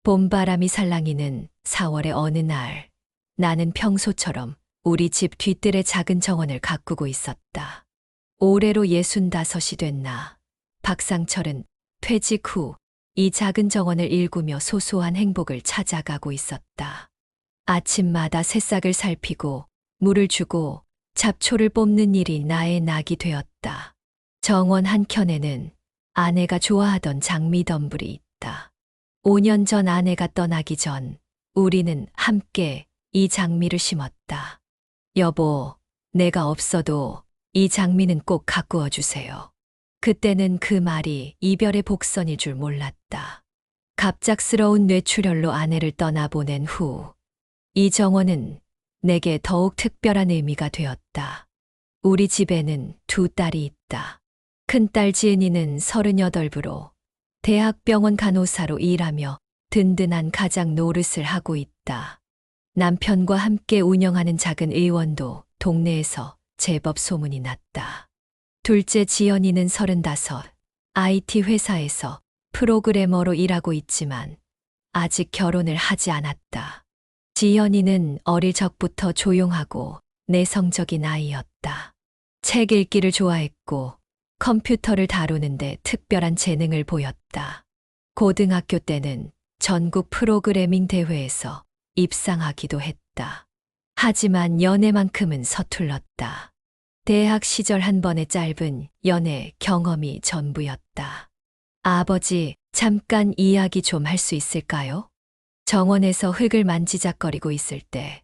봄바람이 살랑이는 4월의 어느 날, 나는 평소처럼 우리 집 뒤뜰의 작은 정원을 가꾸고 있었다. 올해로 65이 된 나, 박상철은 퇴직 후 이 작은 정원을 일구며 소소한 행복을 찾아가고 있었다. 아침마다 새싹을 살피고 물을 주고 잡초를 뽑는 일이 나의 낙이 되었다. 정원 한켠에는 아내가 좋아하던 장미덤불이 있다. 5년 전 아내가 떠나기 전 우리는 함께 이 장미를 심었다. 여보, 내가 없어도 이 장미는 꼭 가꾸어 주세요. 그때는 그 말이 이별의 복선일 줄 몰랐다. 갑작스러운 뇌출혈로 아내를 떠나보낸 후, 이 정원은 내게 더욱 특별한 의미가 되었다. 우리 집에는 두 딸이 있다. 큰딸 지은이는 38부로 대학병원 간호사로 일하며 든든한 가장 노릇을 하고 있다. 남편과 함께 운영하는 작은 의원도 동네에서 제법 소문이 났다. 둘째 지연이는 35, IT 회사에서 프로그래머로 일하고 있지만 아직 결혼을 하지 않았다. 지연이는 어릴 적부터 조용하고 내성적인 아이였다. 책 읽기를 좋아했고 컴퓨터를 다루는데 특별한 재능을 보였다. 고등학교 때는 전국 프로그래밍 대회에서 입상하기도 했다. 하지만 연애만큼은 서툴렀다. 대학 시절 한 번의 짧은 연애 경험이 전부였다. 아버지, 잠깐 이야기 좀 할 수 있을까요? 정원에서 흙을 만지작거리고 있을 때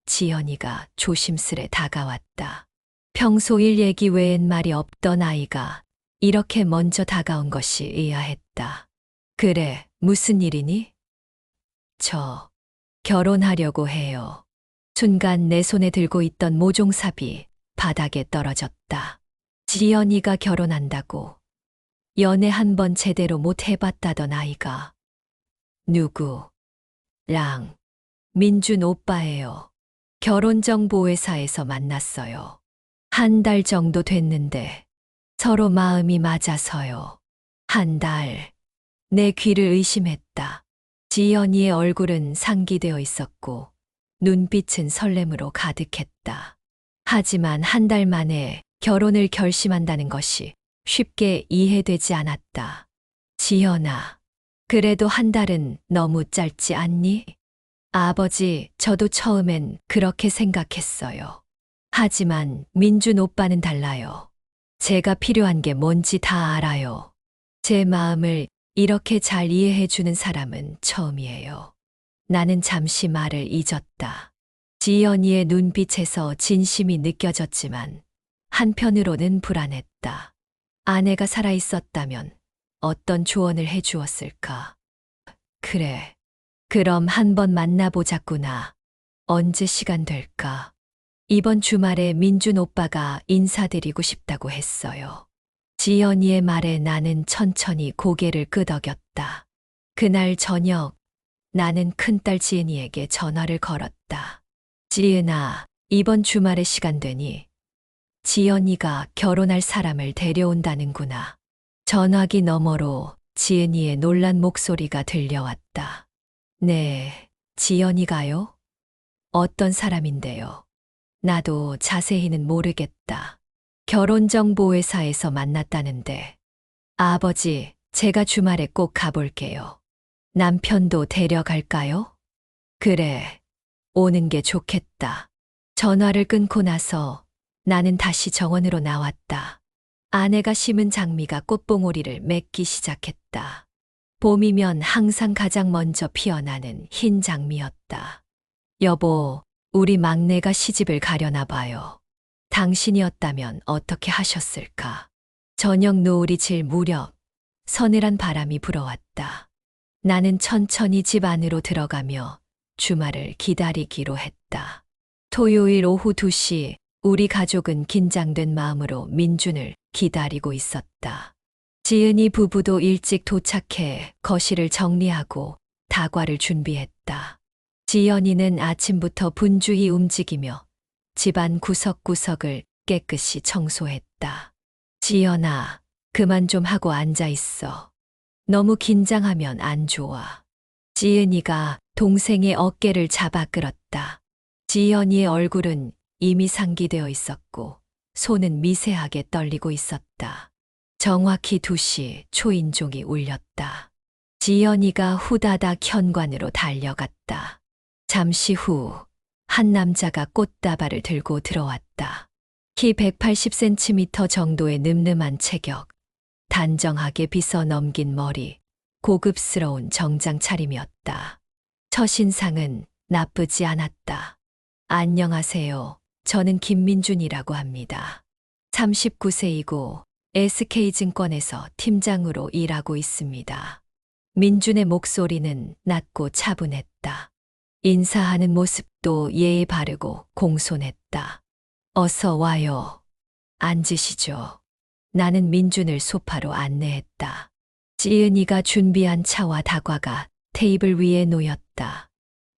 지연이가 조심스레 다가왔다. 평소 일 얘기 외엔 말이 없던 아이가 이렇게 먼저 다가온 것이 의아했다. 그래, 무슨 일이니? 저 결혼하려고 해요. 순간 내 손에 들고 있던 모종삽이 바닥에 떨어졌다. 지연이가 결혼한다고 연애 한 번 제대로 못 해봤다던 아이가 누구랑? 민준 오빠예요. 결혼정보회사에서 만났어요. 한 달 정도 됐는데 서로 마음이 맞아서요. 한 달. 내 귀를 의심했다. 지연이의 얼굴은 상기되어 있었고 눈빛은 설렘으로 가득했다. 하지만 한 달 만에 결혼을 결심한다는 것이 쉽게 이해되지 않았다. 지연아, 그래도 한 달은 너무 짧지 않니? 아버지, 저도 처음엔 그렇게 생각했어요. 하지만 민준 오빠는 달라요. 제가 필요한 게 뭔지 다 알아요. 제 마음을 이렇게 잘 이해해주는 사람은 처음이에요. 나는 잠시 말을 잊었다. 지연이의 눈빛에서 진심이 느껴졌지만 한편으로는 불안했다. 아내가 살아있었다면 어떤 조언을 해주었을까? 그래, 그럼 한번 만나보자꾸나. 언제 시간 될까? 이번 주말에 민준 오빠가 인사드리고 싶다고 했어요. 지연이의 말에 나는 천천히 고개를 끄덕였다. 그날 저녁 나는 큰딸 지은이에게 전화를 걸었다. 지은아, 이번 주말에 시간 되니? 지연이가 결혼할 사람을 데려온다는구나. 전화기 너머로 지은이의 놀란 목소리가 들려왔다. 네, 지연이가요? 어떤 사람인데요? 나도 자세히는 모르겠다. 결혼정보회사에서 만났다는데. 아버지, 제가 주말에 꼭 가볼게요. 남편도 데려갈까요? 그래, 오는 게 좋겠다. 전화를 끊고 나서 나는 다시 정원으로 나왔다. 아내가 심은 장미가 꽃봉오리를 맺기 시작했다. 봄이면 항상 가장 먼저 피어나는 흰 장미였다. 여보, 우리 막내가 시집을 가려나 봐요. 당신이었다면 어떻게 하셨을까? 저녁 노을이 질 무렵 서늘한 바람이 불어왔다. 나는 천천히 집 안으로 들어가며 주말을 기다리기로 했다. 토요일 오후 2시 우리 가족은 긴장된 마음으로 민준을 기다리고 있었다. 지은이 부부도 일찍 도착해 거실을 정리하고 다과를 준비했다. 지연이는 아침부터 분주히 움직이며 집안 구석구석을 깨끗이 청소했다. 지연아, 그만 좀 하고 앉아 있어. 너무 긴장하면 안 좋아. 지은이가 동생의 어깨를 잡아 끌었다. 지연이의 얼굴은 이미 상기되어 있었고 손은 미세하게 떨리고 있었다. 정확히 2시 초인종이 울렸다. 지연이가 후다닥 현관으로 달려갔다. 잠시 후 한 남자가 꽃다발을 들고 들어왔다. 키 180cm 정도의 늠름한 체격, 단정하게 빗어 넘긴 머리, 고급스러운 정장 차림이었다. 첫인상은 나쁘지 않았다. 안녕하세요. 저는 김민준이라고 합니다. 39세이고 SK증권에서 팀장으로 일하고 있습니다. 민준의 목소리는 낮고 차분했다. 인사하는 모습도 예의 바르고 공손했다. 어서 와요. 앉으시죠. 나는 민준을 소파로 안내했다. 지은이가 준비한 차와 다과가 테이블 위에 놓였다.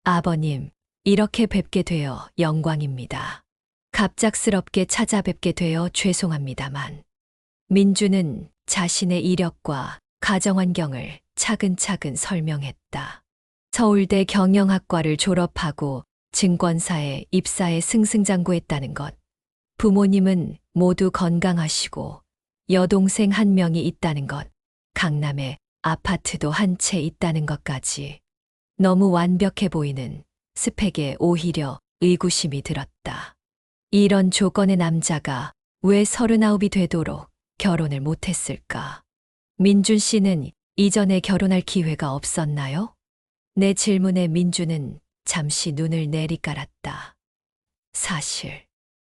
아버님, 이렇게 뵙게 되어 영광입니다. 갑작스럽게 찾아뵙게 되어 죄송합니다만. 민준은 자신의 이력과 가정환경을 차근차근 설명했다. 서울대 경영학과를 졸업하고 증권사에 입사해 승승장구했다는 것. 부모님은 모두 건강하시고 여동생 1명이 있다는 것. 강남에 아파트도 한 채 있다는 것까지. 너무 완벽해 보이는 스펙에 오히려 의구심이 들었다. 이런 조건의 남자가 왜 39이 되도록 결혼을 못했을까? 민준 씨는 이전에 결혼할 기회가 없었나요? 내 질문에 민준은 잠시 눈을 내리깔았다. 사실,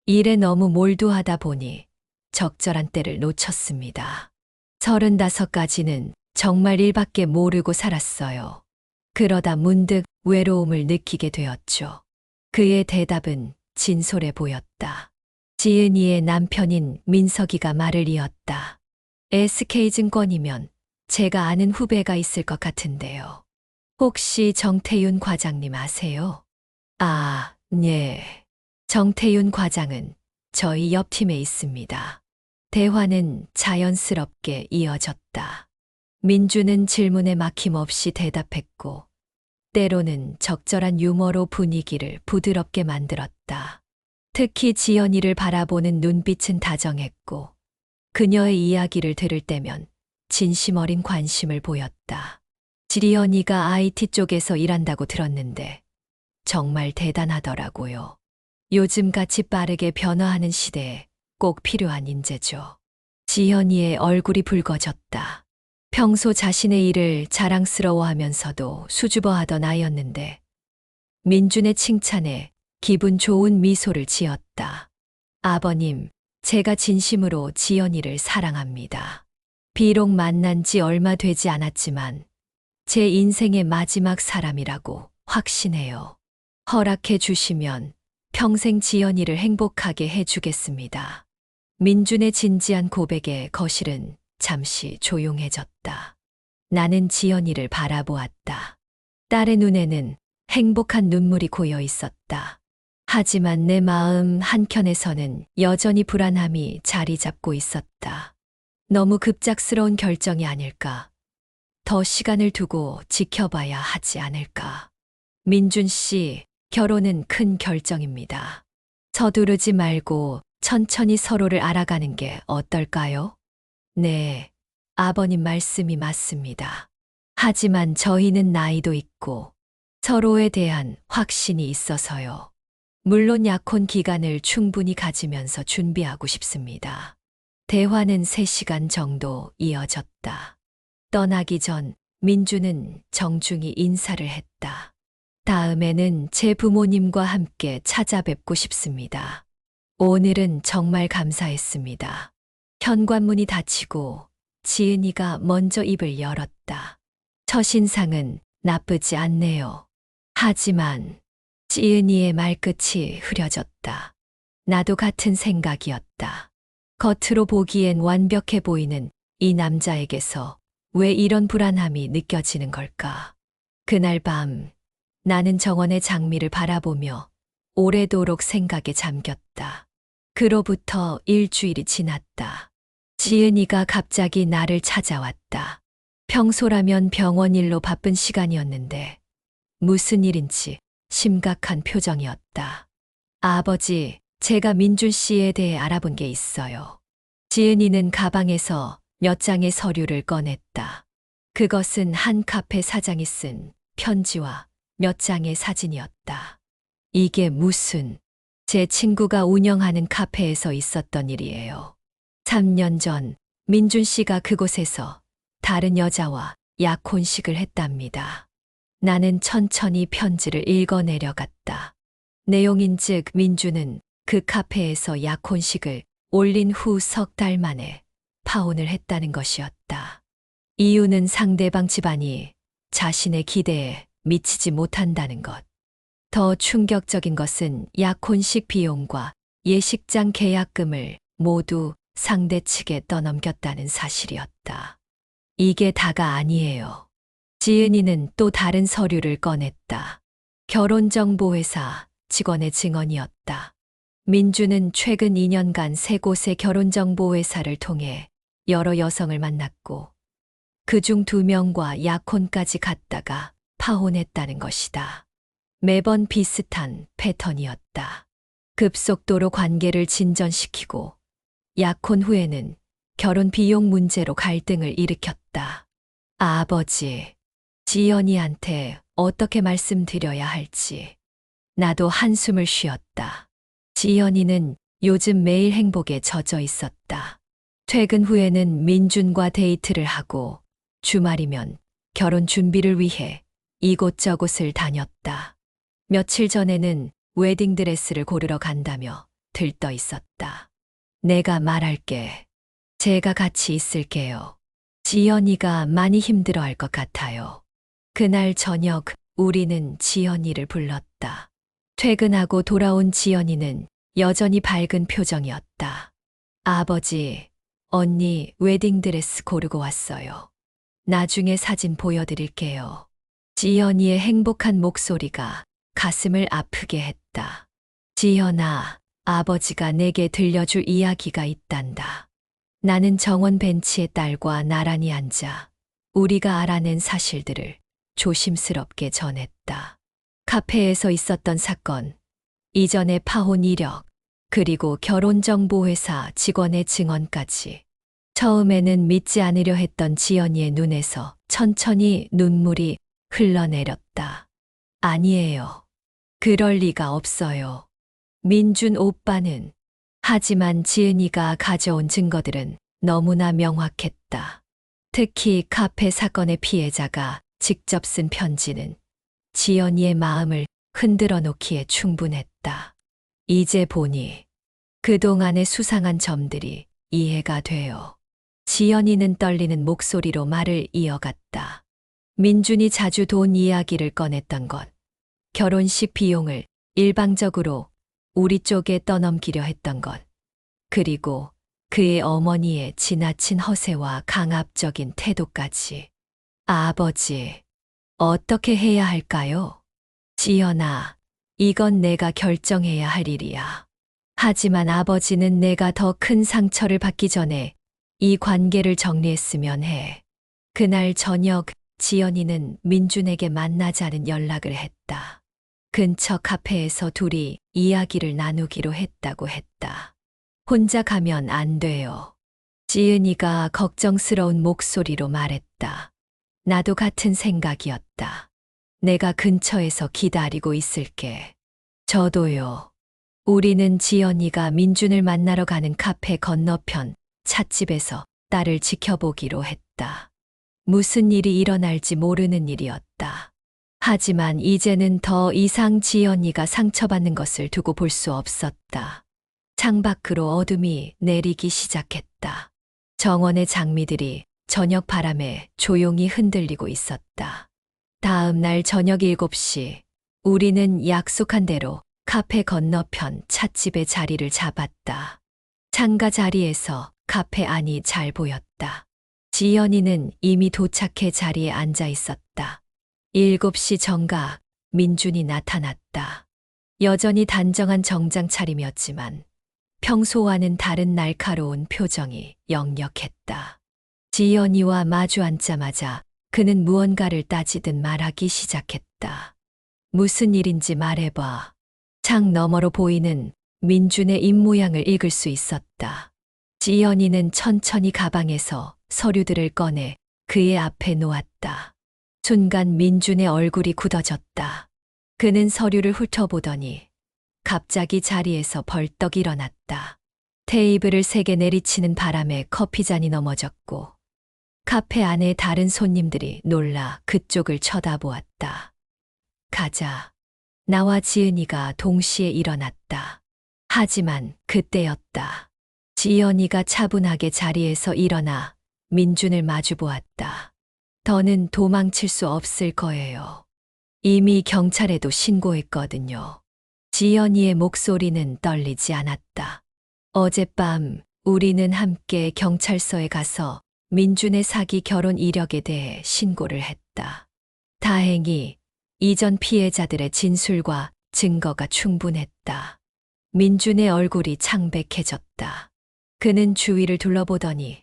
일에 너무 몰두하다 보니 적절한 때를 놓쳤습니다. 35까지는 정말 일밖에 모르고 살았어요. 그러다 문득 외로움을 느끼게 되었죠. 그의 대답은 진솔해 보였다. 지은이의 남편인 민석이가 말을 이었다. SK증권이면 제가 아는 후배가 있을 것 같은데요. 혹시 정태윤 과장님 아세요? 아, 네. 정태윤 과장은 저희 옆팀에 있습니다. 대화는 자연스럽게 이어졌다. 민주는 질문에 막힘없이 대답했고, 때로는 적절한 유머로 분위기를 부드럽게 만들었다. 특히 지연이를 바라보는 눈빛은 다정했고, 그녀의 이야기를 들을 때면 진심 어린 관심을 보였다. 지연이가 IT 쪽에서 일한다고 들었는데 정말 대단하더라고요. 요즘같이 빠르게 변화하는 시대에 꼭 필요한 인재죠. 지연이의 얼굴이 붉어졌다. 평소 자신의 일을 자랑스러워하면서도 수줍어하던 아이였는데 민준의 칭찬에 기분 좋은 미소를 지었다. 아버님, 제가 진심으로 지연이를 사랑합니다. 비록 만난 지 얼마 되지 않았지만 제 인생의 마지막 사람이라고 확신해요. 허락해 주시면 평생 지연이를 행복하게 해주겠습니다. 민준의 진지한 고백에 거실은 잠시 조용해졌다. 나는 지연이를 바라보았다. 딸의 눈에는 행복한 눈물이 고여 있었다. 하지만 내 마음 한켠에서는 여전히 불안함이 자리 잡고 있었다. 너무 급작스러운 결정이 아닐까? 더 시간을 두고 지켜봐야 하지 않을까? 민준 씨, 결혼은 큰 결정입니다. 서두르지 말고 천천히 서로를 알아가는 게 어떨까요? 네, 아버님 말씀이 맞습니다. 하지만 저희는 나이도 있고 서로에 대한 확신이 있어서요. 물론 약혼 기간을 충분히 가지면서 준비하고 싶습니다. 대화는 3시간 정도 이어졌다. 떠나기 전 민주는 정중히 인사를 했다. 다음에는 제 부모님과 함께 찾아뵙고 싶습니다. 오늘은 정말 감사했습니다. 현관문이 닫히고 지은이가 먼저 입을 열었다. 첫인상은 나쁘지 않네요. 하지만 지은이의 말끝이 흐려졌다. 나도 같은 생각이었다. 겉으로 보기엔 완벽해 보이는 이 남자에게서 왜 이런 불안함이 느껴지는 걸까? 그날 밤 나는 정원의 장미를 바라보며 오래도록 생각에 잠겼다. 그로부터 일주일이 지났다. 지은이가 갑자기 나를 찾아왔다. 평소라면 병원 일로 바쁜 시간이었는데 무슨 일인지 심각한 표정이었다. 아버지, 제가 민준 씨에 대해 알아본 게 있어요. 지은이는 가방에서 몇 장의 서류를 꺼냈다. 그것은 한 카페 사장이 쓴 편지와 몇 장의 사진이었다. 이게 무슨, 제 친구가 운영하는 카페에서 있었던 일이에요. 3년 전 민준 씨가 그곳에서 다른 여자와 약혼식을 했답니다. 나는 천천히 편지를 읽어 내려갔다. 내용인즉 민준은 그 카페에서 약혼식을 올린 후 석 달 만에 파혼을 했다는 것이었다. 이유는 상대방 집안이 자신의 기대에 미치지 못한다는 것. 더 충격적인 것은 약혼식 비용과 예식장 계약금을 모두 상대 측에 떠넘겼다는 사실이었다. 이게 다가 아니에요. 지은이는 또 다른 서류를 꺼냈다. 결혼정보회사 직원의 증언이었다. 민주는 최근 2년간 세 곳의 결혼정보회사를 통해 여러 여성을 만났고 그중 2명과 약혼까지 갔다가 파혼했다는 것이다. 매번 비슷한 패턴이었다. 급속도로 관계를 진전시키고 약혼 후에는 결혼 비용 문제로 갈등을 일으켰다. 아버지, 지연이한테 어떻게 말씀드려야 할지. 나도 한숨을 쉬었다. 지연이는 요즘 매일 행복에 젖어 있었다. 퇴근 후에는 민준과 데이트를 하고 주말이면 결혼 준비를 위해 이곳저곳을 다녔다. 며칠 전에는 웨딩드레스를 고르러 간다며 들떠 있었다. 내가 말할게. 제가 같이 있을게요. 지연이가 많이 힘들어할 것 같아요. 그날 저녁 우리는 지연이를 불렀다. 퇴근하고 돌아온 지연이는 여전히 밝은 표정이었다. 아버지, 언니 웨딩드레스 고르고 왔어요. 나중에 사진 보여드릴게요. 지연이의 행복한 목소리가 가슴을 아프게 했다. 지연아, 아버지가 내게 들려줄 이야기가 있단다. 나는 정원 벤치에 딸과 나란히 앉아 우리가 알아낸 사실들을 조심스럽게 전했다. 카페에서 있었던 사건, 이전의 파혼 이력, 그리고 결혼정보회사 직원의 증언까지. 처음에는 믿지 않으려 했던 지연이의 눈에서 천천히 눈물이 흘러내렸다. 아니에요. 그럴 리가 없어요. 민준 오빠는. 하지만 지은이가 가져온 증거들은 너무나 명확했다. 특히 카페 사건의 피해자가 직접 쓴 편지는 지연이의 마음을 흔들어 놓기에 충분했다. 이제 보니 그동안의 수상한 점들이 이해가 돼요. 지연이는 떨리는 목소리로 말을 이어갔다. 민준이 자주 돈 이야기를 꺼냈던 것, 결혼식 비용을 일방적으로 우리 쪽에 떠넘기려 했던 것, 그리고 그의 어머니의 지나친 허세와 강압적인 태도까지. 아버지, 어떻게 해야 할까요? 지연아, 이건 내가 결정해야 할 일이야. 하지만 아버지는 내가 더 큰 상처를 받기 전에 이 관계를 정리했으면 해. 그날 저녁 지연이는 민준에게 만나자는 연락을 했다. 근처 카페에서 둘이 이야기를 나누기로 했다고 했다. 혼자 가면 안 돼요. 지은이가 걱정스러운 목소리로 말했다. 나도 같은 생각이었다. 내가 근처에서 기다리고 있을게. 저도요. 우리는 지연이가 민준을 만나러 가는 카페 건너편 찻집에서 딸을 지켜보기로 했다. 무슨 일이 일어날지 모르는 일이었다. 하지만 이제는 더 이상 지연이가 상처받는 것을 두고 볼 수 없었다. 창밖으로 어둠이 내리기 시작했다. 정원의 장미들이 저녁 바람에 조용히 흔들리고 있었다. 다음 날 저녁 7시, 우리는 약속한 대로 카페 건너편 찻집에 자리를 잡았다. 창가 자리에서 카페 안이 잘 보였다. 지연이는 이미 도착해 자리에 앉아 있었다. 7시 정각, 민준이 나타났다. 여전히 단정한 정장 차림이었지만 평소와는 다른 날카로운 표정이 역력했다. 지연이와 마주 앉자마자 그는 무언가를 따지듯 말하기 시작했다. 무슨 일인지 말해봐. 창 너머로 보이는 민준의 입모양을 읽을 수 있었다. 지연이는 천천히 가방에서 서류들을 꺼내 그의 앞에 놓았다. 순간 민준의 얼굴이 굳어졌다. 그는 서류를 훑어보더니 갑자기 자리에서 벌떡 일어났다. 테이블을 세게 내리치는 바람에 커피잔이 넘어졌고 카페 안에 다른 손님들이 놀라 그쪽을 쳐다보았다. 가자. 나와 지은이가 동시에 일어났다. 하지만 그때였다. 지연이가 차분하게 자리에서 일어나 민준을 마주보았다. 더는 도망칠 수 없을 거예요. 이미 경찰에도 신고했거든요. 지연이의 목소리는 떨리지 않았다. 어젯밤 우리는 함께 경찰서에 가서 민준의 사기 결혼 이력에 대해 신고를 했다. 다행히 이전 피해자들의 진술과 증거가 충분했다. 민준의 얼굴이 창백해졌다. 그는 주위를 둘러보더니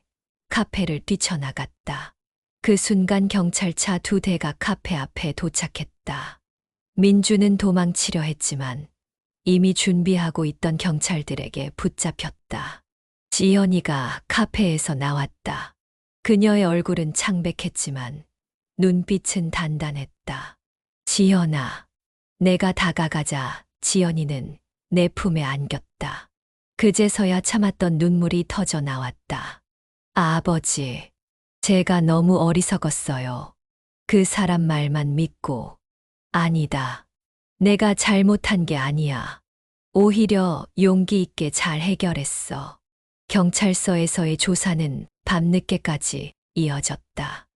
카페를 뛰쳐나갔다. 그 순간 경찰차 2대가 카페 앞에 도착했다. 민준은 도망치려 했지만 이미 준비하고 있던 경찰들에게 붙잡혔다. 지연이가 카페에서 나왔다. 그녀의 얼굴은 창백했지만 눈빛은 단단했다. 지연아. 내가 다가가자 지연이는 내 품에 안겼다. 그제서야 참았던 눈물이 터져 나왔다. 아버지, 제가 너무 어리석었어요. 그 사람 말만 믿고. 아니다. 내가 잘못한 게 아니야. 오히려 용기 있게 잘 해결했어. 경찰서에서의 조사는 밤늦게까지 이어졌다.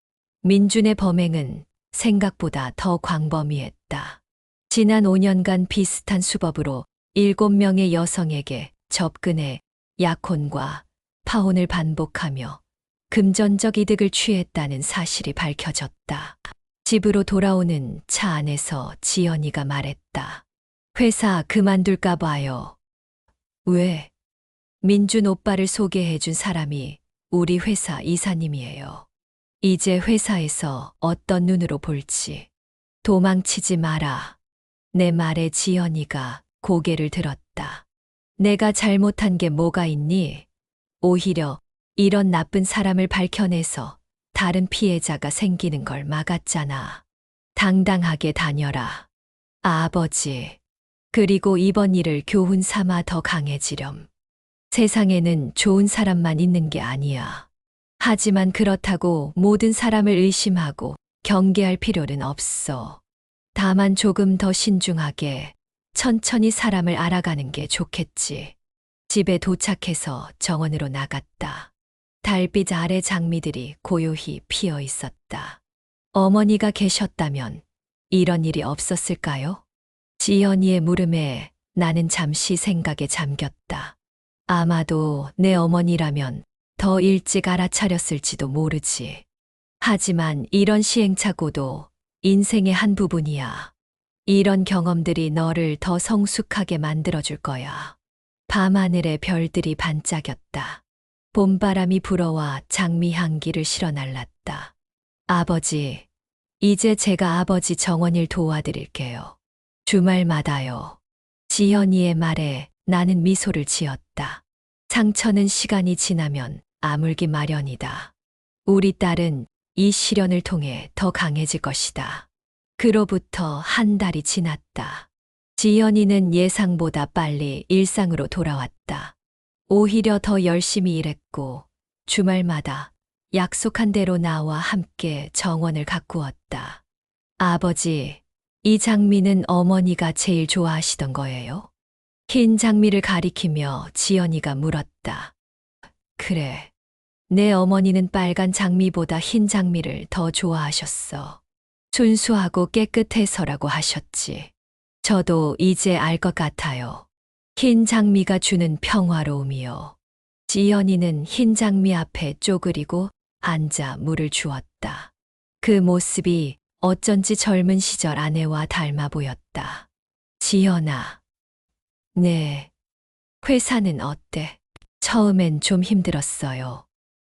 민준의 범행은 생각보다 더 광범위했다. 지난 5년간 비슷한 수법으로 7명의 여성에게 접근해 약혼과 파혼을 반복하며 금전적 이득을 취했다는 사실이 밝혀졌다. 집으로 돌아오는 차 안에서 지연이가 말했다. 회사 그만둘까 봐요. 왜? 민준 오빠를 소개해준 사람이 우리 회사 이사님이에요. 이제 회사에서 어떤 눈으로 볼지. 도망치지 마라. 내 말에 지연이가 고개를 들었다. 내가 잘못한 게 뭐가 있니? 오히려 이런 나쁜 사람을 밝혀내서 다른 피해자가 생기는 걸 막았잖아. 당당하게 다녀라. 아버지. 그리고 이번 일을 교훈 삼아 더 강해지렴. 세상에는 좋은 사람만 있는 게 아니야. 하지만 그렇다고 모든 사람을 의심하고 경계할 필요는 없어. 다만 조금 더 신중하게 천천히 사람을 알아가는 게 좋겠지. 집에 도착해서 정원으로 나갔다. 달빛 아래 장미들이 고요히 피어 있었다. 어머니가 계셨다면 이런 일이 없었을까요? 지연이의 물음에 나는 잠시 생각에 잠겼다. 아마도 내 어머니라면 더 일찍 알아차렸을지도 모르지. 하지만 이런 시행착오도 인생의 한 부분이야. 이런 경험들이 너를 더 성숙하게 만들어줄 거야. 밤하늘에 별들이 반짝였다. 봄바람이 불어와 장미 향기를 실어날랐다. 아버지, 이제 제가 아버지 정원일 도와드릴게요. 주말마다요. 지연이의 말에 나는 미소를 지었다. 상처는 시간이 지나면 아물기 마련이다. 우리 딸은 이 시련을 통해 더 강해질 것이다. 그로부터 한 달이 지났다. 지연이는 예상보다 빨리 일상으로 돌아왔다. 오히려 더 열심히 일했고 주말마다 약속한 대로 나와 함께 정원을 가꾸었다. 아버지, 이 장미는 어머니가 제일 좋아하시던 거예요? 흰 장미를 가리키며 지연이가 물었다. 그래. 내 어머니는 빨간 장미보다 흰 장미를 더 좋아하셨어. 순수하고 깨끗해서라고 하셨지. 저도 이제 알 것 같아요. 흰 장미가 주는 평화로움이요. 지연이는 흰 장미 앞에 쪼그리고 앉아 물을 주었다. 그 모습이 어쩐지 젊은 시절 아내와 닮아 보였다. 지연아. 네. 회사는 어때? 처음엔 좀 힘들었어요.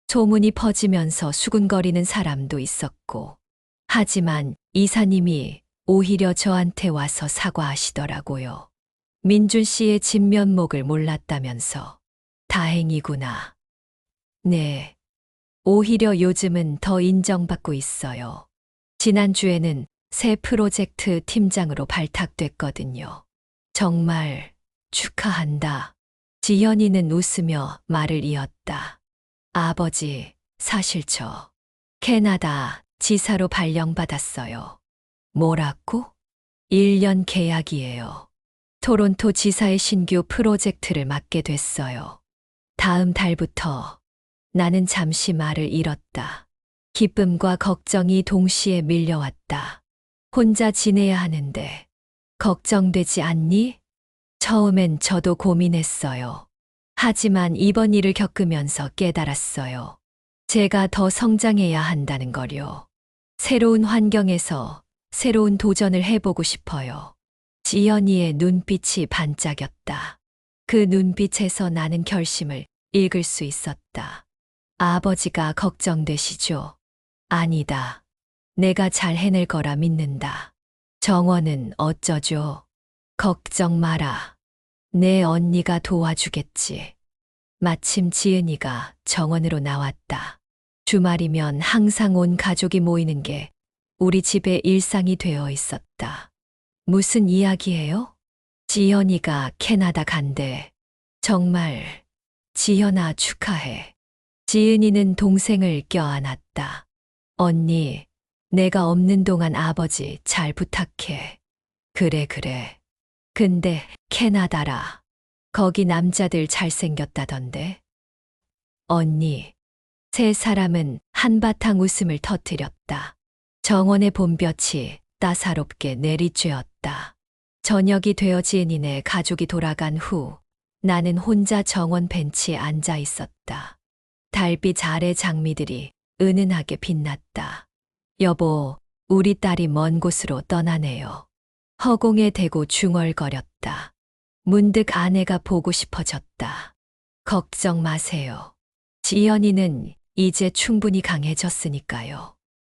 소문이 퍼지면서 수군거리는 사람도 있었고. 하지만 이사님이 오히려 저한테 와서 사과하시더라고요. 민준 씨의 진면목을 몰랐다면서. 다행이구나. 네. 오히려 요즘은 더 인정받고 있어요. 지난주에는 새 프로젝트 팀장으로 발탁됐거든요. 정말 축하한다. 지연이는 웃으며 말을 이었다. 아버지, 사실 저 캐나다 지사로 발령받았어요. 뭐라고? 1년 계약이에요. 토론토 지사의 신규 프로젝트를 맡게 됐어요. 다음 달부터. 나는 잠시 말을 잃었다. 기쁨과 걱정이 동시에 밀려왔다. 혼자 지내야 하는데 걱정되지 않니? 처음엔 저도 고민했어요. 하지만 이번 일을 겪으면서 깨달았어요. 제가 더 성장해야 한다는 거요. 새로운 환경에서 새로운 도전을 해보고 싶어요. 지연이의 눈빛이 반짝였다. 그 눈빛에서 나는 결심을 읽을 수 있었다. 아버지가 걱정되시죠? 아니다. 내가 잘 해낼 거라 믿는다. 정원은 어쩌죠? 걱정 마라. 내 언니가 도와주겠지. 마침 지은이가 정원으로 나왔다. 주말이면 항상 온 가족이 모이는 게 우리 집의 일상이 되어 있었다. 무슨 이야기예요? 지연이가 캐나다 간대. 정말. 지연아 축하해. 지은이는 동생을 껴안았다. 언니, 내가 없는 동안 아버지 잘 부탁해. 그래, 그래. 근데 캐나다라. 거기 남자들 잘생겼다던데. 언니, 세 사람은 한바탕 웃음을 터뜨렸다. 정원의 봄볕이 따사롭게 내리쬐었다. 저녁이 되어 지은이네 가족이 돌아간 후 나는 혼자 정원 벤치에 앉아 있었다. 달빛 아래 장미들이 은은하게 빛났다. 여보, 우리 딸이 먼 곳으로 떠나네요. 허공에 대고 중얼거렸다. 문득 아내가 보고 싶어졌다. 걱정 마세요. 지연이는 이제 충분히 강해졌으니까요.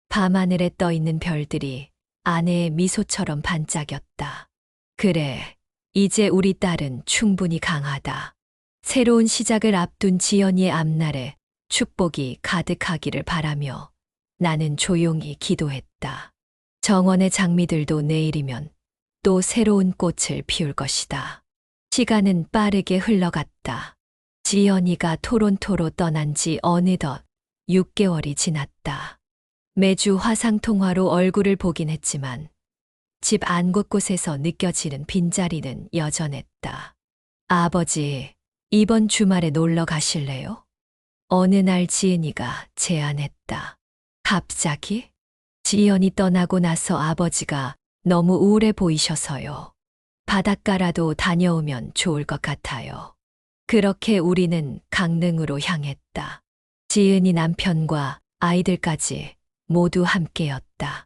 밤하늘에 떠 있는 별들이 아내의 미소처럼 반짝였다. 그래, 이제 우리 딸은 충분히 강하다. 새로운 시작을 앞둔 지연이의 앞날에 축복이 가득하기를 바라며 나는 조용히 기도했다. 정원의 장미들도 내일이면 또 새로운 꽃을 피울 것이다. 시간은 빠르게 흘러갔다. 지연이가 토론토로 떠난 지 어느덧 6개월이 지났다. 매주 화상통화로 얼굴을 보긴 했지만 집 안 곳곳에서 느껴지는 빈자리는 여전했다. 아버지, 이번 주말에 놀러 가실래요? 어느 날 지은이가 제안했다. 갑자기? 지연이 떠나고 나서 아버지가 너무 우울해 보이셔서요. 바닷가라도 다녀오면 좋을 것 같아요. 그렇게 우리는 강릉으로 향했다. 지은이 남편과 아이들까지 모두 함께였다.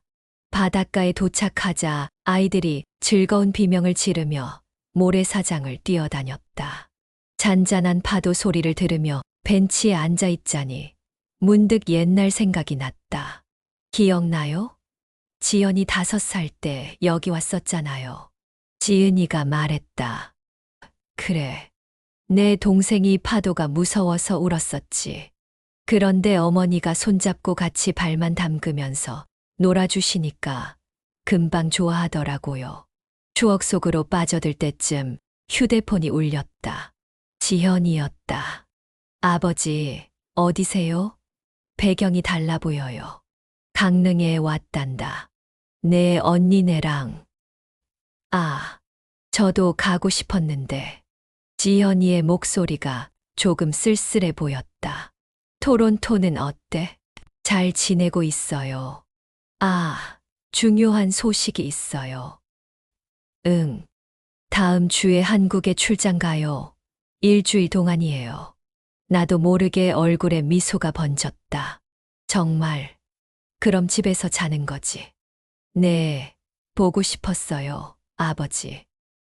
바닷가에 도착하자 아이들이 즐거운 비명을 지르며 모래사장을 뛰어다녔다. 잔잔한 파도 소리를 들으며 벤치에 앉아 있자니 문득 옛날 생각이 났다. 기억나요? 지연이 5살 때 여기 왔었잖아요. 지은이가 말했다. 그래. 내 동생이 파도가 무서워서 울었었지. 그런데 어머니가 손잡고 같이 발만 담그면서 놀아주시니까 금방 좋아하더라고요. 추억 속으로 빠져들 때쯤 휴대폰이 울렸다. 지현이었다. 아버지, 어디세요? 배경이 달라 보여요. 강릉에 왔단다. 내 언니네랑. 아, 저도 가고 싶었는데. 지연이의 목소리가 조금 쓸쓸해 보였다. 토론토는 어때? 잘 지내고 있어요. 아, 중요한 소식이 있어요. 응. 다음 주에 한국에 출장 가요. 일주일 동안이에요. 나도 모르게 얼굴에 미소가 번졌다. 정말. 그럼 집에서 자는 거지. 네, 보고 싶었어요, 아버지.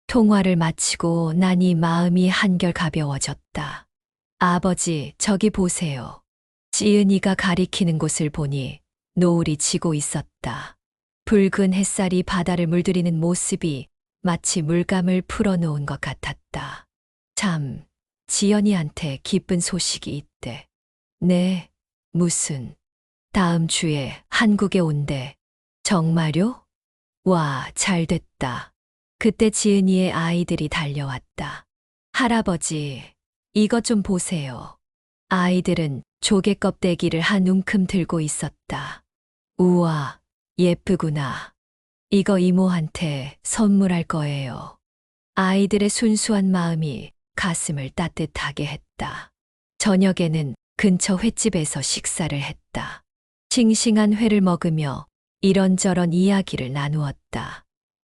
통화를 마치고 나니 마음이 한결 가벼워졌다. 아버지, 저기 보세요. 지은이가 가리키는 곳을 보니 노을이 지고 있었다. 붉은 햇살이 바다를 물들이는 모습이 마치 물감을 풀어놓은 것 같았다. 참, 지연이한테 기쁜 소식이 있대. 네, 무슨, 다음 주에 한국에 온대. 정말요? 와, 잘 됐다. 그때 지은이의 아이들이 달려왔다. 할아버지, 이것 좀 보세요. 아이들은 조개 껍데기를 한 움큼 들고 있었다. 우와, 예쁘구나. 이거 이모한테 선물할 거예요. 아이들의 순수한 마음이 가슴을 따뜻하게 했다. 저녁에는 근처 횟집에서 식사를 했다. 싱싱한 회를 먹으며 이런저런 이야기를 나누었다.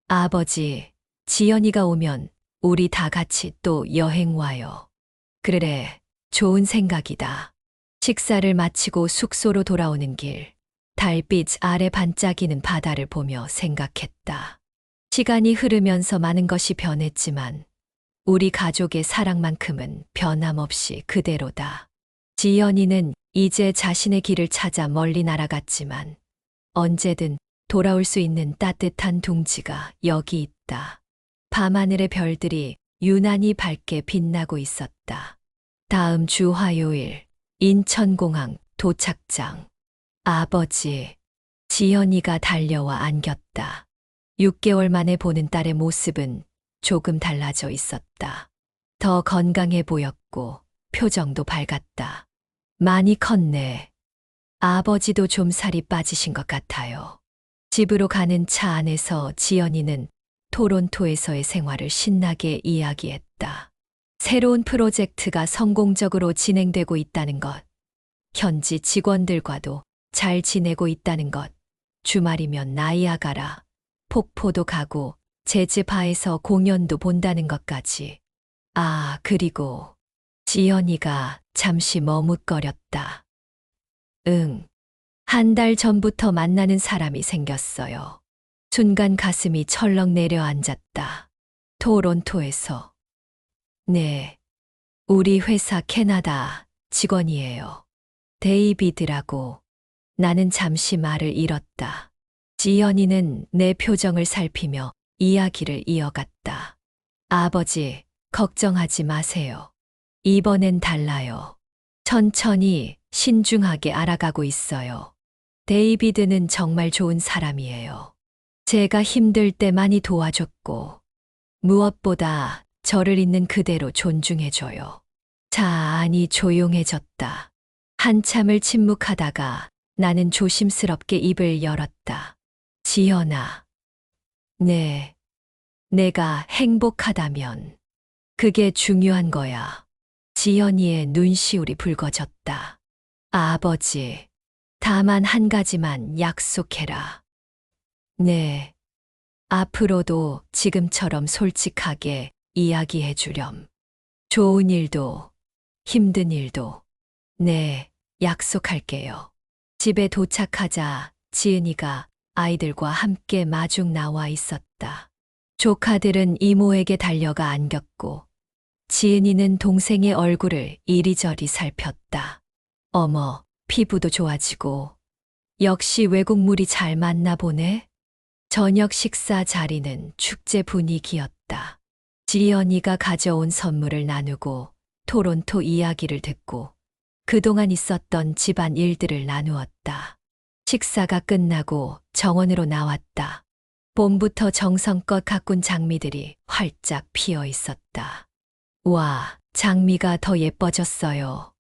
아버지, 지연이가 오면 우리 다 같이 또 여행 와요. 그래, 좋은 생각이다. 식사를 마치고 숙소로 돌아오는 길, 달빛 아래 반짝이는 바다를 보며 생각했다. 시간이 흐르면서 많은 것이 변했지만 우리 가족의 사랑만큼은 변함없이 그대로다. 지연이는 이제 자신의 길을 찾아 멀리 날아갔지만 언제든 돌아올 수 있는 따뜻한 둥지가 여기 있다. 밤하늘의 별들이 유난히 밝게 빛나고 있었다. 다음 주 화요일, 인천공항 도착장. 아버지, 지연이가 달려와 안겼다. 6개월 만에 보는 딸의 모습은 조금 달라져 있었다. 더 건강해 보였고 표정도 밝았다. 많이 컸네. 아버지도 좀 살이 빠지신 것 같아요. 집으로 가는 차 안에서 지연이는 토론토에서의 생활을 신나게 이야기했다. 새로운 프로젝트가 성공적으로 진행되고 있다는 것, 현지 직원들과도 잘 지내고 있다는 것, 주말이면 나이아가라, 폭포도 가고 재즈바에서 공연도 본다는 것까지. 아, 그리고 지연이가 잠시 머뭇거렸다. 응, 한 달 전부터 만나는 사람이 생겼어요. 순간 가슴이 철렁 내려앉았다. 토론토에서. 네, 우리 회사 캐나다 직원이에요. 데이비드라고. 나는 잠시 말을 잃었다. 지연이는 내 표정을 살피며 이야기를 이어갔다. 아버지, 걱정하지 마세요. 이번엔 달라요. 천천히 신중하게 알아가고 있어요. 데이비드는 정말 좋은 사람이에요. 제가 힘들 때 많이 도와줬고, 무엇보다 저를 있는 그대로 존중해줘요. 자, 아니 조용해졌다. 한참을 침묵하다가 나는 조심스럽게 입을 열었다. 지연아. 네. 내가 행복하다면 그게 중요한 거야. 지연이의 눈시울이 붉어졌다. 아버지, 다만 한 가지만 약속해라. 네. 앞으로도 지금처럼 솔직하게 이야기해 주렴. 좋은 일도, 힘든 일도. 네, 약속할게요. 집에 도착하자 지은이가 아이들과 함께 마중 나와 있었다. 조카들은 이모에게 달려가 안겼고 지은이는 동생의 얼굴을 이리저리 살폈다. 어머, 피부도 좋아지고 역시 외국물이 잘 맞나 보네. 저녁 식사 자리는 축제 분위기였다. 지연이가 가져온 선물을 나누고 토론토 이야기를 듣고 그동안 있었던 집안 일들을 나누었다. 식사가 끝나고 정원으로 나왔다. 봄부터 정성껏 가꾼 장미들이 활짝 피어 있었다. 와, 장미가 더 예뻐졌어요.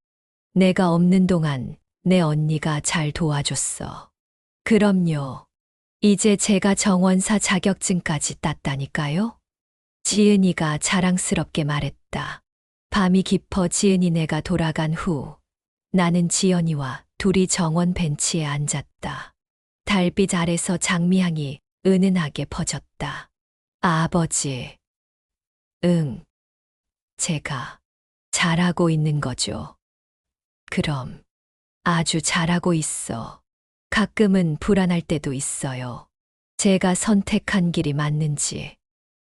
내가 없는 동안 내 언니가 잘 도와줬어. 그럼요. 이제 제가 정원사 자격증까지 땄다니까요? 지은이가 자랑스럽게 말했다. 밤이 깊어 지은이네가 돌아간 후 나는 지연이와 둘이 정원 벤치에 앉았다. 달빛 아래서 장미향이 은은하게 퍼졌다. 아버지. 응. 제가 잘하고 있는 거죠. 그럼 아주 잘하고 있어. 가끔은 불안할 때도 있어요. 제가 선택한 길이 맞는지.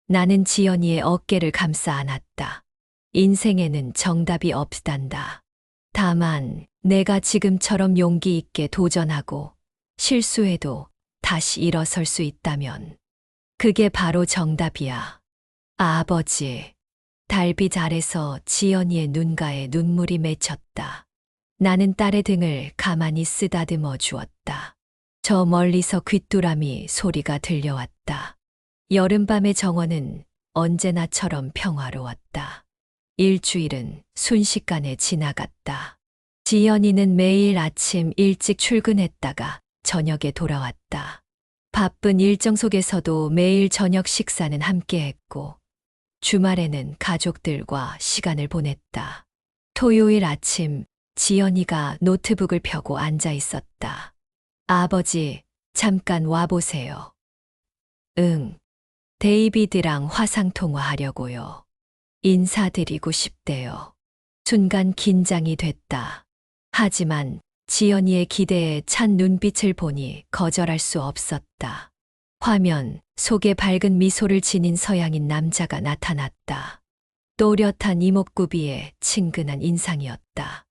나는 지연이의 어깨를 감싸 안았다. 인생에는 정답이 없단다. 다만 내가 지금처럼 용기 있게 도전하고 실수해도 다시 일어설 수 있다면 그게 바로 정답이야. 아버지. 달빛 아래서 지연이의 눈가에 눈물이 맺혔다. 나는 딸의 등을 가만히 쓰다듬어 주었다. 저 멀리서 귓두라미 소리가 들려왔다. 여름밤의 정원은 언제나처럼 평화로웠다. 일주일은 순식간에 지나갔다. 지연이는 매일 아침 일찍 출근했다가 저녁에 돌아왔다. 바쁜 일정 속에서도 매일 저녁 식사는 함께했고, 주말에는 가족들과 시간을 보냈다. 토요일 아침, 지연이가 노트북을 펴고 앉아 있었다. 아버지, 잠깐 와보세요. 응. 데이비드랑 화상통화하려고요. 인사드리고 싶대요. 순간 긴장이 됐다. 하지만 지연이의 기대에 찬 눈빛을 보니 거절할 수 없었다. 화면 속에 밝은 미소를 지닌 서양인 남자가 나타났다. 또렷한 이목구비에 친근한 인상이었다.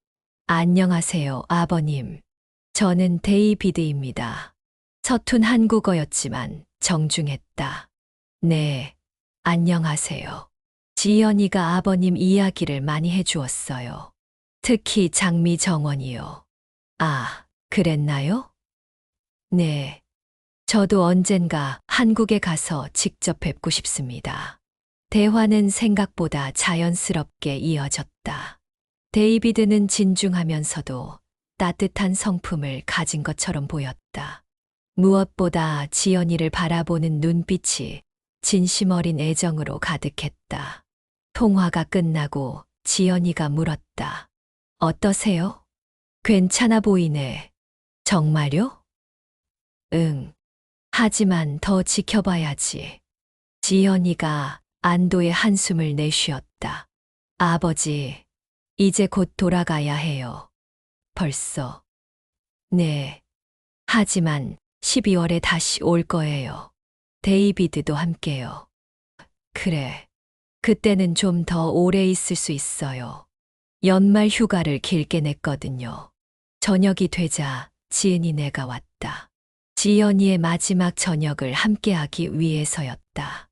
안녕하세요, 아버님. 저는 데이비드입니다. 서툰 한국어였지만 정중했다. 네, 안녕하세요. 지연이가 아버님 이야기를 많이 해주었어요. 특히 장미 정원이요. 아, 그랬나요? 네. 저도 언젠가 한국에 가서 직접 뵙고 싶습니다. 대화는 생각보다 자연스럽게 이어졌다. 데이비드는 진중하면서도 따뜻한 성품을 가진 것처럼 보였다. 무엇보다 지연이를 바라보는 눈빛이 진심 어린 애정으로 가득했다. 통화가 끝나고 지연이가 물었다. 어떠세요? 괜찮아 보이네. 정말요? 응. 하지만 더 지켜봐야지. 지연이가 안도의 한숨을 내쉬었다. 아버지, 이제 곧 돌아가야 해요. 벌써. 네. 하지만 12월에 다시 올 거예요. 데이비드도 함께요. 그래. 그때는 좀 더 오래 있을 수 있어요. 연말 휴가를 길게 냈거든요. 저녁이 되자 지은이네가 왔다. 지연이의 마지막 저녁을 함께하기 위해서였다.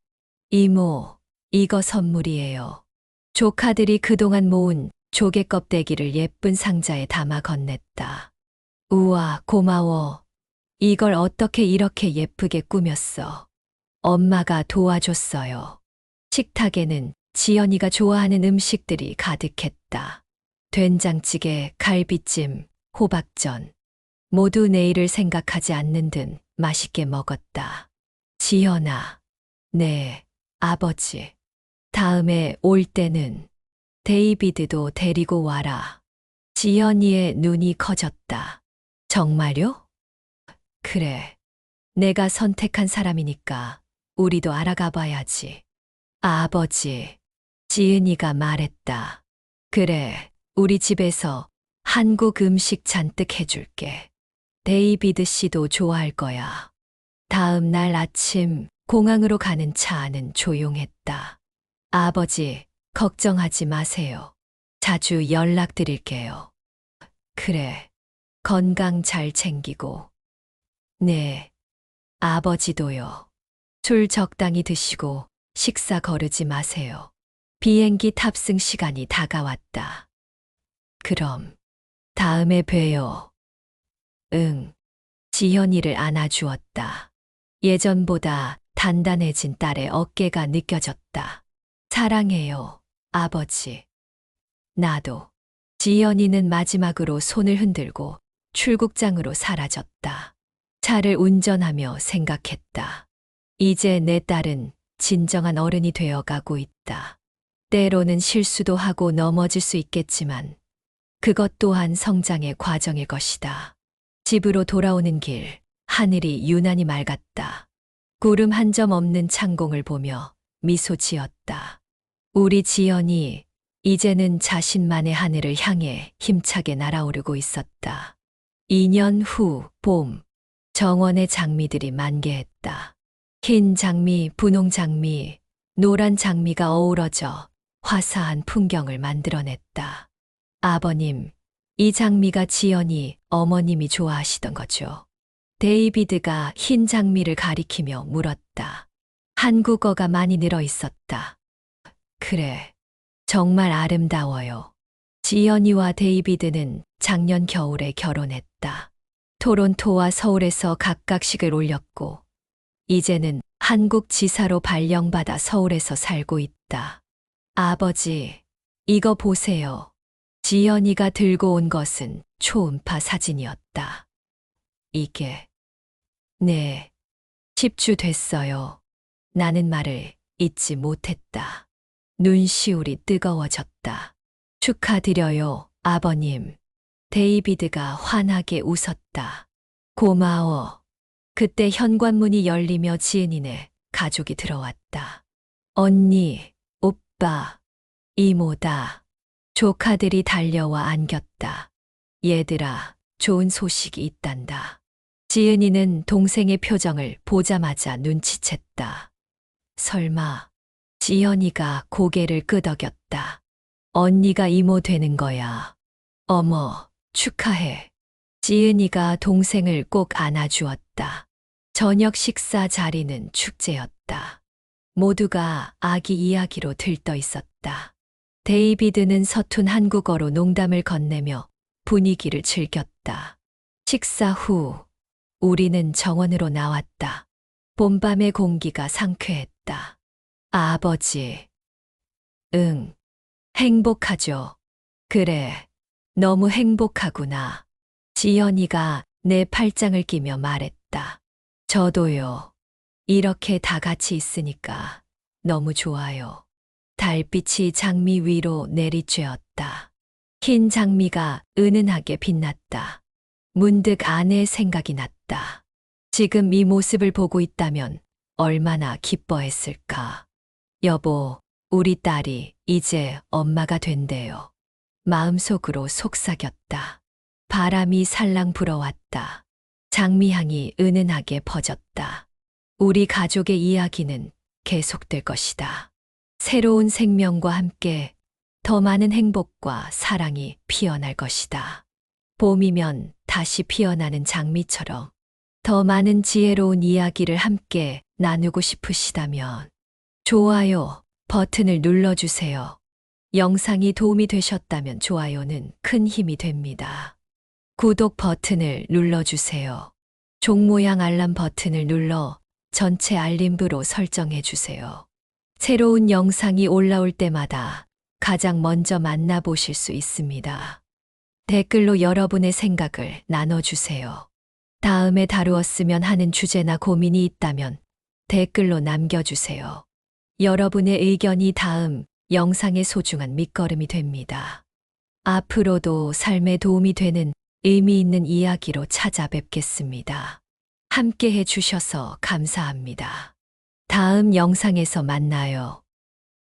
이모, 이거 선물이에요. 조카들이 그동안 모은 조개 껍데기를 예쁜 상자에 담아 건넸다. 우와, 고마워. 이걸 어떻게 이렇게 예쁘게 꾸몄어? 엄마가 도와줬어요. 식탁에는 지연이가 좋아하는 음식들이 가득했다. 된장찌개, 갈비찜, 호박전. 모두 내일을 생각하지 않는 듯 맛있게 먹었다. 지연아. 네, 아버지. 다음에 올 때는 데이비드도 데리고 와라. 지연이의 눈이 커졌다. 정말요? 그래. 내가 선택한 사람이니까 우리도 알아가 봐야지. 아버지. 지은이가 말했다. 그래, 우리 집에서 한국 음식 잔뜩 해줄게. 데이비드 씨도 좋아할 거야. 다음 날 아침 공항으로 가는 차 안은 조용했다. 아버지, 걱정하지 마세요. 자주 연락드릴게요. 그래, 건강 잘 챙기고. 네, 아버지도요. 술 적당히 드시고 식사 거르지 마세요. 비행기 탑승 시간이 다가왔다. 그럼, 다음에 봬요. 응. 지연이를 안아주었다. 예전보다 단단해진 딸의 어깨가 느껴졌다. 사랑해요, 아버지. 나도. 지연이는 마지막으로 손을 흔들고 출국장으로 사라졌다. 차를 운전하며 생각했다. 이제 내 딸은 진정한 어른이 되어가고 있다. 때로는 실수도 하고 넘어질 수 있겠지만 그것 또한 성장의 과정일 것이다. 집으로 돌아오는 길, 하늘이 유난히 맑았다. 구름 한 점 없는 창공을 보며 미소 지었다. 우리 지연이 이제는 자신만의 하늘을 향해 힘차게 날아오르고 있었다. 2년 후 봄, 정원의 장미들이 만개했다. 흰 장미, 분홍 장미, 노란 장미가 어우러져 화사한 풍경을 만들어냈다. 아버님, 이 장미가 지연이 어머님이 좋아하시던 거죠. 데이비드가 흰 장미를 가리키며 물었다. 한국어가 많이 늘어 있었다. 그래, 정말 아름다워요. 지연이와 데이비드는 작년 겨울에 결혼했다. 토론토와 서울에서 각각식을 올렸고, 이제는 한국 지사로 발령받아 서울에서 살고 있다. 아버지, 이거 보세요. 지연이가 들고 온 것은 초음파 사진이었다. 이게, 네, 10주 됐어요. 나는 말을 잇지 못했다. 눈시울이 뜨거워졌다. 축하드려요, 아버님. 데이비드가 환하게 웃었다. 고마워. 그때 현관문이 열리며 지은이네 가족이 들어왔다. 언니, 오빠, 이모다. 조카들이 달려와 안겼다. 얘들아, 좋은 소식이 있단다. 지은이는 동생의 표정을 보자마자 눈치챘다. 설마, 지연이가 고개를 끄덕였다. 언니가 이모 되는 거야. 어머, 축하해. 지은이가 동생을 꼭 안아주었다. 저녁 식사 자리는 축제였다. 모두가 아기 이야기로 들떠 있었다. 데이비드는 서툰 한국어로 농담을 건네며 분위기를 즐겼다. 식사 후 우리는 정원으로 나왔다. 봄밤의 공기가 상쾌했다. 아버지. 응. 행복하죠. 그래. 너무 행복하구나. 지연이가 내 팔짱을 끼며 말했다. 저도요. 이렇게 다 같이 있으니까 너무 좋아요. 달빛이 장미 위로 내리쬐었다. 흰 장미가 은은하게 빛났다. 문득 아내의 생각이 났다. 지금 이 모습을 보고 있다면 얼마나 기뻐했을까. 여보, 우리 딸이 이제 엄마가 된대요. 마음속으로 속삭였다. 바람이 살랑 불어왔다. 장미향이 은은하게 퍼졌다. 우리 가족의 이야기는 계속될 것이다. 새로운 생명과 함께 더 많은 행복과 사랑이 피어날 것이다. 봄이면 다시 피어나는 장미처럼 더 많은 지혜로운 이야기를 함께 나누고 싶으시다면 좋아요 버튼을 눌러주세요. 영상이 도움이 되셨다면 좋아요는 큰 힘이 됩니다. 구독 버튼을 눌러주세요. 종 모양 알람 버튼을 눌러 전체 알림부로 설정해 주세요. 새로운 영상이 올라올 때마다 가장 먼저 만나보실 수 있습니다. 댓글로 여러분의 생각을 나눠주세요. 다음에 다루었으면 하는 주제나 고민이 있다면 댓글로 남겨주세요. 여러분의 의견이 다음 영상의 소중한 밑거름이 됩니다. 앞으로도 삶에 도움이 되는 의미 있는 이야기로 찾아뵙겠습니다. 함께 해주셔서 감사합니다. 다음 영상에서 만나요.